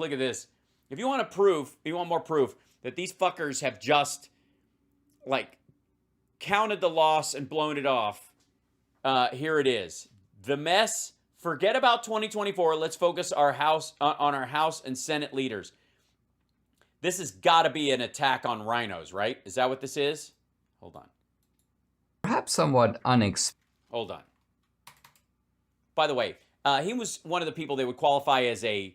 look at this. If you want more proof that these fuckers have just like counted the loss and blown it off, here it is. The mess. Forget about 2024. Let's focus on our House and Senate leaders. This has got to be an attack on rhinos, right? Is that what this is? Hold on. Perhaps somewhat unexpected. Hold on. By the way, he was one of the people they would qualify as an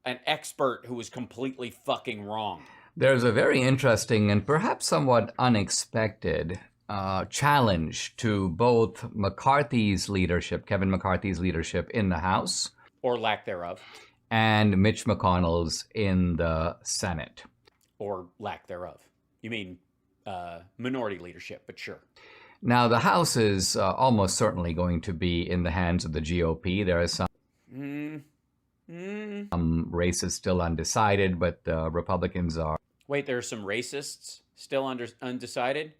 expert who was completely fucking wrong. There's a very interesting and perhaps somewhat unexpected challenge to both McCarthy's leadership, Kevin McCarthy's leadership in the House, or lack thereof, and Mitch McConnell's in the Senate, or lack thereof. You mean minority leadership, but sure. Now, the House is almost certainly going to be in the hands of the GOP. There are some races still undecided, but the Republicans are. Wait, there are some racists still undecided?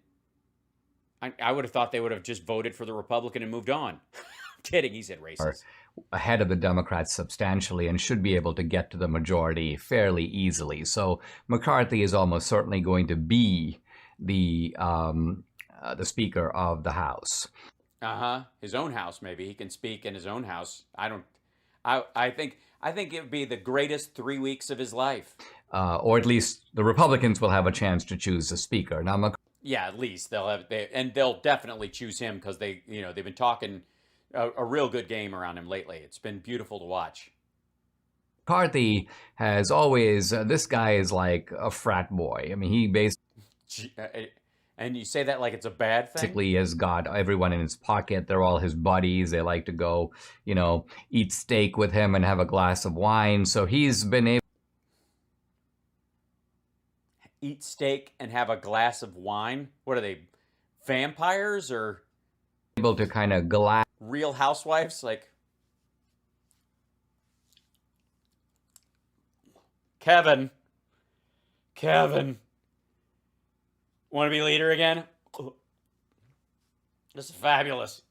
I would have thought they would have just voted for the Republican and moved on. I'm kidding, he said racist. Ahead of the Democrats substantially and should be able to get to the majority fairly easily. So McCarthy is almost certainly going to be the Speaker of the House. His own house, maybe. He can speak in his own house. I think it would be the greatest 3 weeks of his life. Or at least the Republicans will have a chance to choose a speaker. Now, yeah, at least they'll definitely choose him because they've been talking a real good game around him lately. It's been beautiful to watch. McCarthy has always, this guy is like a frat boy. I mean, he basically... And you say that like it's a bad thing? Basically has got everyone in his pocket. They're all his buddies. They like to go, eat steak with him and have a glass of wine. So he's been able... Eat steak and have a glass of wine? What are they, vampires or... Able to kind of glass... Real housewives? Like... Kevin. Want to be leader again? This is fabulous.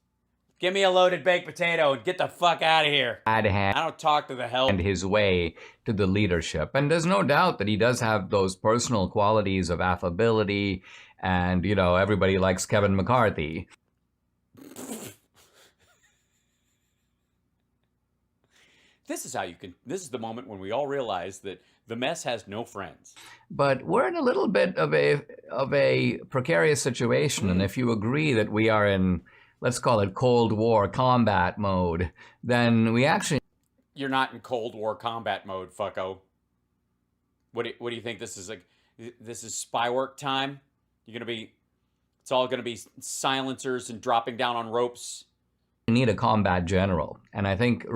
Give me a loaded baked potato and get the fuck out of here. I don't talk to the hell. And his way to the leadership. And there's no doubt that he does have those personal qualities of affability. And, everybody likes Kevin McCarthy. This is the moment when we all realize that the mess has no friends. But we're in a little bit of a precarious situation. And if you agree that we are in, let's call it Cold War combat mode, then we actually... You're not in Cold War combat mode, fucko. What do you think this is like? This is spy work time? It's all gonna be silencers and dropping down on ropes. We need a combat general. And I think...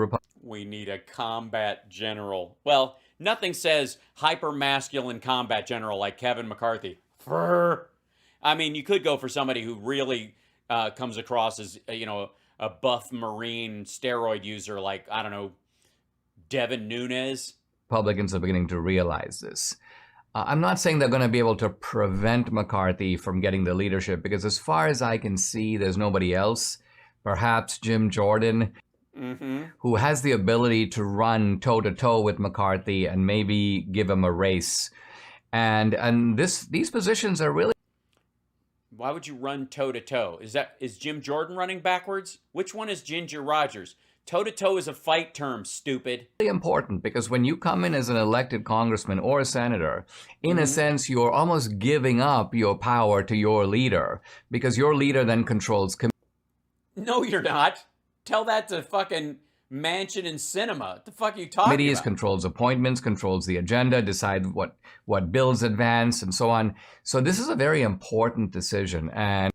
We need a combat general. Well, nothing says hyper-masculine combat general like Kevin McCarthy. I mean, you could go for somebody who really comes across as, a buff Marine steroid user like, I don't know, Devin Nunes. Republicans are beginning to realize this. I'm not saying they're going to be able to prevent McCarthy from getting the leadership, because as far as I can see, there's nobody else. Perhaps Jim Jordan... who has the ability to run toe-to-toe with McCarthy and maybe give him a race. And these positions are really... Why would you run toe-to-toe? Is Jim Jordan running backwards? Which one is Ginger Rogers? Toe-to-toe is a fight term, stupid. Really important, because when you come in as an elected congressman or a senator, in a sense, you're almost giving up your power to your leader, because your leader then controls... No, you're not. Tell that to fucking Manchin and Cinema. What the fuck are you talking Committees, about? Controls appointments, controls the agenda, decide what bills advance, and so on. So this is a very important decision. And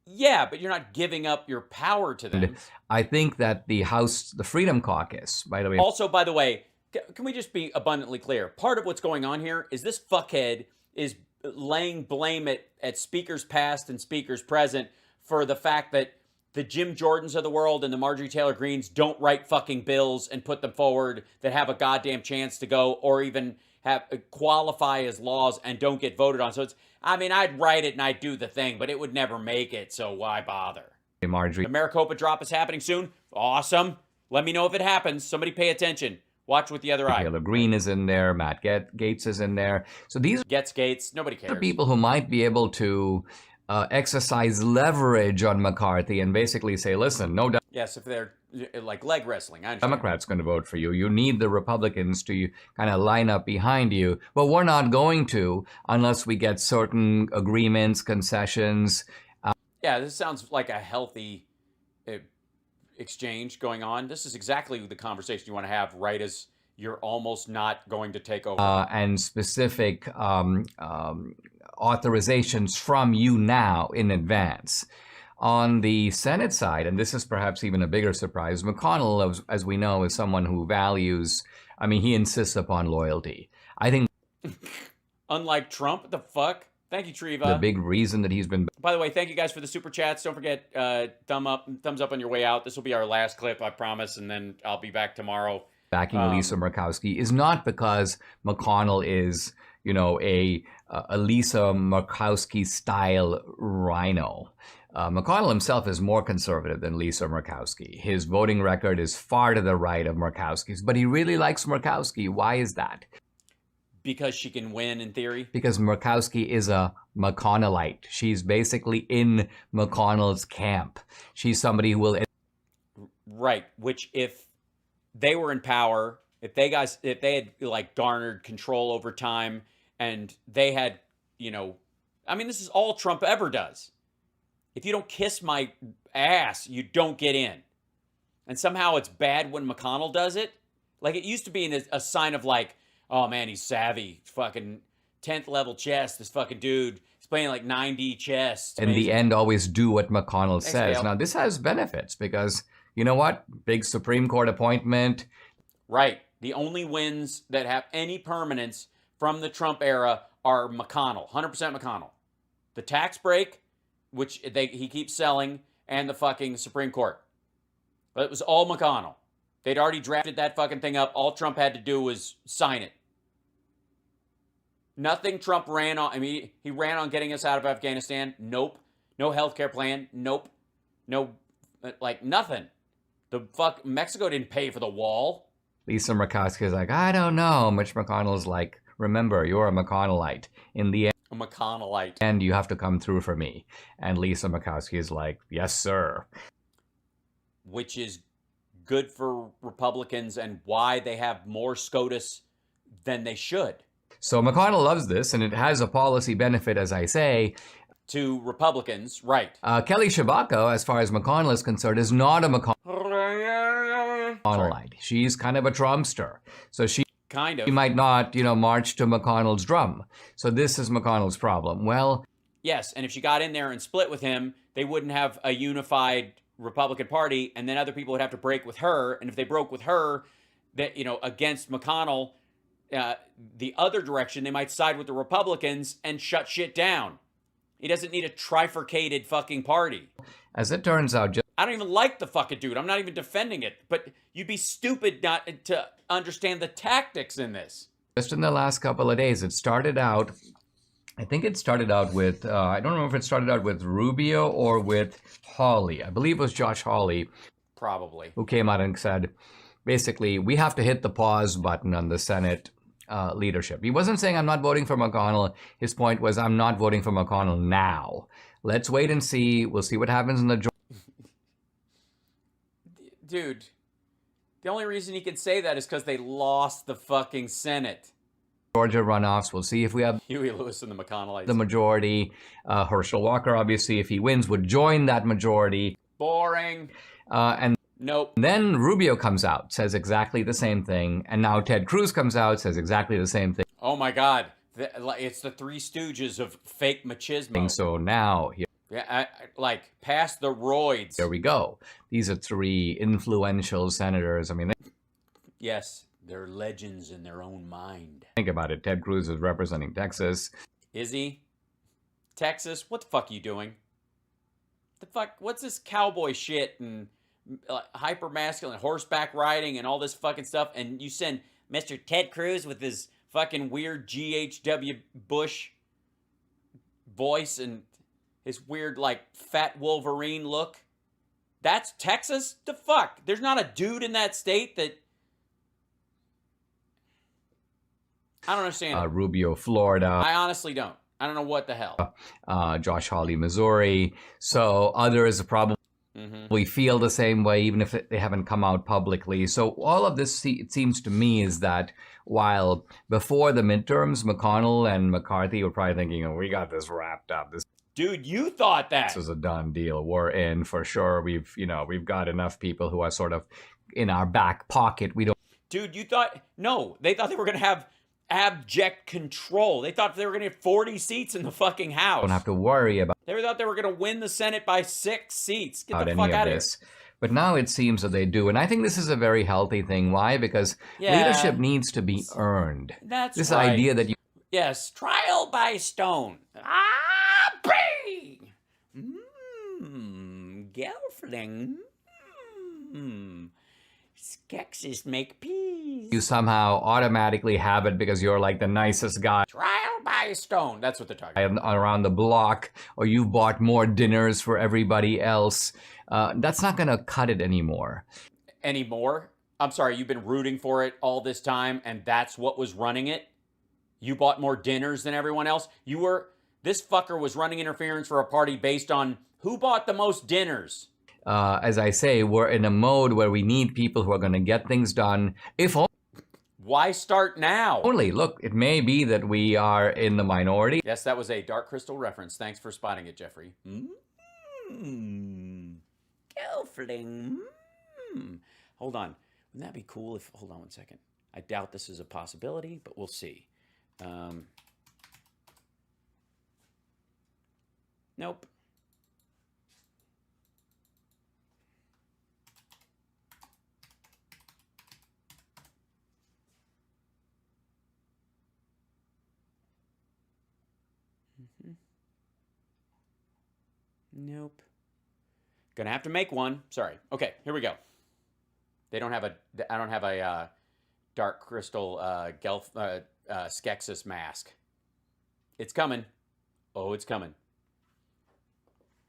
yeah, but you're not giving up your power to them. I think that the House, the Freedom Caucus, by the way... Also, by the way, can we just be abundantly clear? Part of what's going on here is this fuckhead is laying blame at speakers past and speakers present for the fact that the Jim Jordans of the world and the Marjorie Taylor Greens don't write fucking bills and put them forward that have a goddamn chance to go or even qualify as laws and don't get voted on. So I'd write it and I'd do the thing, but it would never make it, so why bother? Marjorie. The Maricopa drop is happening soon. Awesome. Let me know if it happens. Somebody pay attention. Watch with the other eye. Taylor Greene is in there. Matt Gaetz is in there. So these Gates. Nobody are cares. people who might be able to exercise leverage on McCarthy and basically say, listen, no Yes, if they're like leg wrestling. I understand. Democrats going to vote for you. You need the Republicans to kind of line up behind you. But we're not going to unless we get certain agreements, concessions. Yeah, this sounds like a healthy exchange going on. This is exactly the conversation you want to have right as you're almost not going to take over. And specific authorizations from you now in advance. On the Senate side, and this is perhaps even a bigger surprise, McConnell, as we know, is someone who values, I mean, he insists upon loyalty. I think unlike Trump, what the fuck? Thank you, Treva. The big reason that he's been... By the way, thank you guys for the super chats. Don't forget, thumbs up on your way out. This will be our last clip, I promise, and then I'll be back tomorrow. Backing Lisa Murkowski is not because McConnell is, you know, a Lisa Murkowski-style rhino. McConnell himself is more conservative than Lisa Murkowski. His voting record is far to the right of Murkowski's, but he really likes Murkowski. Why is that? Because she can win, in theory? Because Murkowski is a McConnellite. She's basically in McConnell's camp. She's somebody who will... Right, which if they were in power, if they had like garnered control over time and they had, you know, I mean, this is all Trump ever does. If you don't kiss my ass, you don't get in. And somehow it's bad when McConnell does it. Like, it used to be a sign of like, oh man, he's savvy. Fucking 10th level chess, this fucking dude. He's playing like 9D chess. In the end, always do what McConnell says. Gail. Now, this has benefits because, you know what? Big Supreme Court appointment. Right. The only wins that have any permanence from the Trump era are McConnell. 100% McConnell. The tax break, which he keeps selling, and the fucking Supreme Court. But it was all McConnell. They'd already drafted that fucking thing up. All Trump had to do was sign it. Nothing Trump ran on. I mean, he ran on getting us out of Afghanistan. Nope. No healthcare plan. Nope. No, like nothing. The fuck, Mexico didn't pay for the wall. Lisa Murkowski is like, I don't know. Mitch McConnell's like, remember, you're a McConnellite. In the end, a McConnellite. And you have to come through for me. And Lisa Murkowski is like, yes, sir. Which is good for Republicans and why they have more SCOTUS than they should. So McConnell loves this, and it has a policy benefit, as I say. To Republicans, right. Kelly Shabaka, as far as McConnell is concerned, is not a McConnellite. She's kind of a Trumpster. So she might not, you know, march to McConnell's drum. So this is McConnell's problem. Well, yes, and if she got in there and split with him, they wouldn't have a unified Republican Party, and then other people would have to break with her. And if they broke with her, that, you know, against McConnell, the other direction, they might side with the Republicans and shut shit down. He doesn't need a trifurcated fucking party. As it turns out, I don't even like the fucking dude. I'm not even defending it. But you'd be stupid not to understand the tactics in this. Just in the last couple of days, it started out, I think it started out with, I don't remember if it started out with Rubio or with Hawley. I believe it was Josh Hawley. Probably. Who came out and said, basically, we have to hit the pause button on the Senate leadership. He wasn't saying I'm not voting for McConnell. His point was I'm not voting for McConnell now. Let's wait and see. We'll see what happens in the... Dude, the only reason he can say that is because they lost the fucking Senate. Georgia runoffs. We'll see if we have Huey Lewis and the McConnellites. The majority. Herschel Walker, obviously, if he wins, would join that majority. Boring. And nope. Then Rubio comes out, says exactly the same thing. And now Ted Cruz comes out, says exactly the same thing. Oh my God. It's the Three Stooges of fake machismo. So now... Yeah, like, pass the roids. There we go. These are three influential senators. I mean... Yes, they're legends in their own mind. Think about it. Ted Cruz is representing Texas. Is he? Texas? What the fuck are you doing? The fuck? What's this cowboy shit and hyper-masculine horseback riding and all this fucking stuff? And you send Mr. Ted Cruz with his fucking weird G.H.W. Bush voice and his weird, like, fat Wolverine look. That's Texas? The fuck? There's not a dude in that state that I don't understand it. Rubio, Florida. I honestly don't. I don't know what the hell. Josh Hawley, Missouri. So others probably feel the same way, even if they haven't come out publicly. So all of this, it seems to me, is that while before the midterms, McConnell and McCarthy were probably thinking, oh, we got this wrapped up. Dude, you thought that. This is a done deal. We're in for sure. We've got enough people who are sort of in our back pocket. We don't. Dude, you thought, no, they thought they were going to have abject control. They thought they were going to get 40 seats in the fucking House. Don't have to worry about. They thought they were going to win the Senate by 6 seats. Get the fuck any out of of this. here. But now it seems that they do. And I think this is a very healthy thing. Why? Because leadership needs to be earned. That's this right. idea that you. Yes, trial by stone. Ah, bing! Gelfling. Skexes make peas. You somehow automatically have it because you're like the nicest guy. Trial by stone. That's what they're talking about. Around the block, or you've bought more dinners for everybody else. That's not going to cut it anymore. Anymore? I'm sorry, you've been rooting for it all this time, and that's what was running it? You bought more dinners than everyone else? This fucker was running interference for a party based on who bought the most dinners. As I say, we're in a mode where we need people who are going to get things done. Why start now? Only, look, it may be that we are in the minority. Yes, that was a Dark Crystal reference. Thanks for spotting it, Jeffrey. Gelfling. Hold on. Wouldn't that be cool if... Hold on one second. I doubt this is a possibility, but we'll see. Nope. Nope. Gonna have to make one. Sorry. Okay, here we go. I don't have a Dark Crystal Skexis mask. It's coming. Oh, it's coming.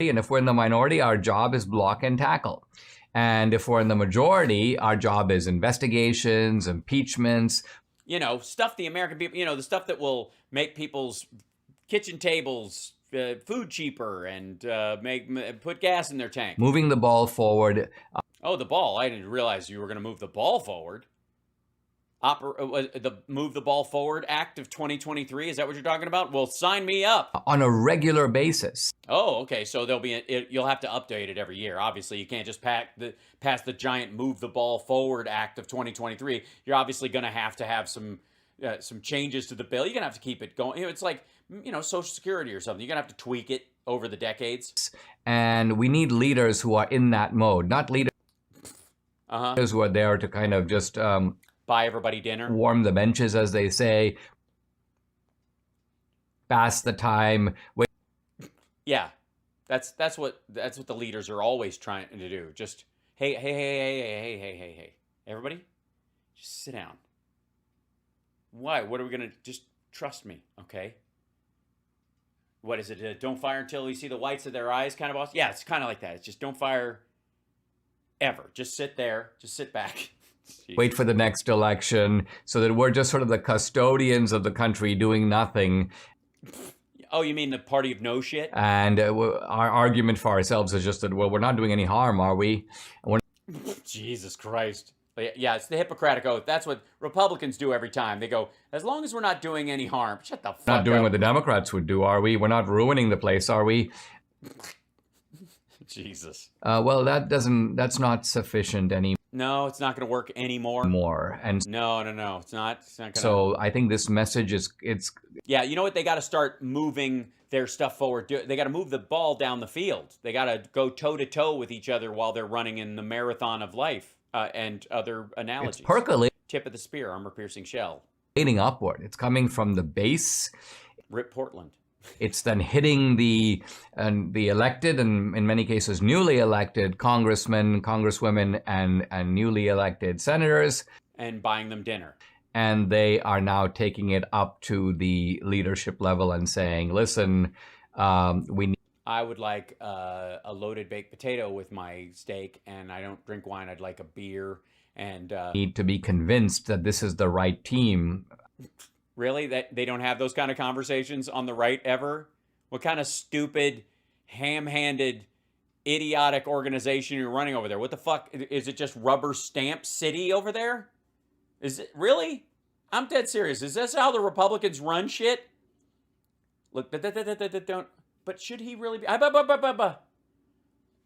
And if we're in the minority, our job is block and tackle. And if we're in the majority, our job is investigations, impeachments. Stuff the American people, the stuff that will make people's kitchen tables food cheaper and put gas in their tank. Moving the ball forward. Oh, the ball. I didn't realize you were going to move the ball forward. Move the Ball Forward Act of 2023. Is that what you're talking about? Well, sign me up. On a regular basis. Oh, okay. So you'll have to update it every year. Obviously, you can't just pass the giant Move the Ball Forward Act of 2023. You're obviously going to have some changes to the bill. You're going to have to keep it going. It's like, Social Security or something. You're going to have to tweak it over the decades. And we need leaders who are in that mode, not leaders who are there to kind of just... buy everybody dinner. Warm the benches, as they say. Pass the time. Yeah, that's what the leaders are always trying to do. Just hey, everybody, just sit down. Why? What are we gonna? Just trust me, okay? What is it? Don't fire until you see the whites of their eyes, kind of boss. Yeah, it's kind of like that. It's just don't fire ever. Just sit there. Just sit back. Wait for the next election so that we're just sort of the custodians of the country doing nothing. Oh, you mean the party of no shit? And our argument for ourselves is just that, well, we're not doing any harm, are we? Jesus Christ. Yeah, it's the Hippocratic Oath. That's what Republicans do every time. They go, as long as we're not doing any harm. Shut the fuck up. Not doing what the Democrats would do, are we? We're not ruining the place, are we? Jesus. Well, that's not sufficient anymore. No, it's not going to work anymore. And no, it's not. It's not going to. So I think this message it's. Yeah, you know what? They got to start moving their stuff forward. They got to move the ball down the field. They got to go toe to toe with each other while they're running in the marathon of life and other analogies. It's percolating. Tip of the spear, armor-piercing shell. Upward. It's coming from the base. Rip Portland. It's then hitting the elected and in many cases newly elected congressmen, congresswomen, and newly elected senators. And buying them dinner. And they are now taking it up to the leadership level and saying, listen, we need... I would like a loaded baked potato with my steak, and I don't drink wine. I'd like a beer. And need to be convinced that this is the right team. Really? That they don't have those kind of conversations on the right ever? What kind of stupid, ham-handed, idiotic organization you're running over there? What the fuck? Is it just rubber stamp city over there? Is it really? I'm dead serious. Is this how the Republicans run shit? Look, don't. But should he really be?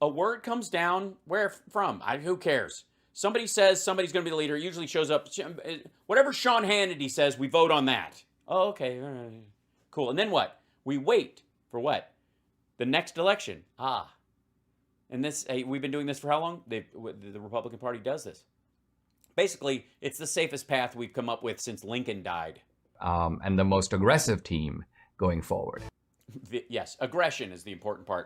A word comes down. Where from? Who cares? Somebody says somebody's going to be the leader. It usually shows up. Whatever Sean Hannity says, we vote on that. Oh, okay. Cool. And then what? We wait for what? The next election. And this, hey, we've been doing this for how long? The Republican Party does this. Basically, it's the safest path we've come up with since Lincoln died. And the most aggressive team going forward. Yes, aggression is the important part.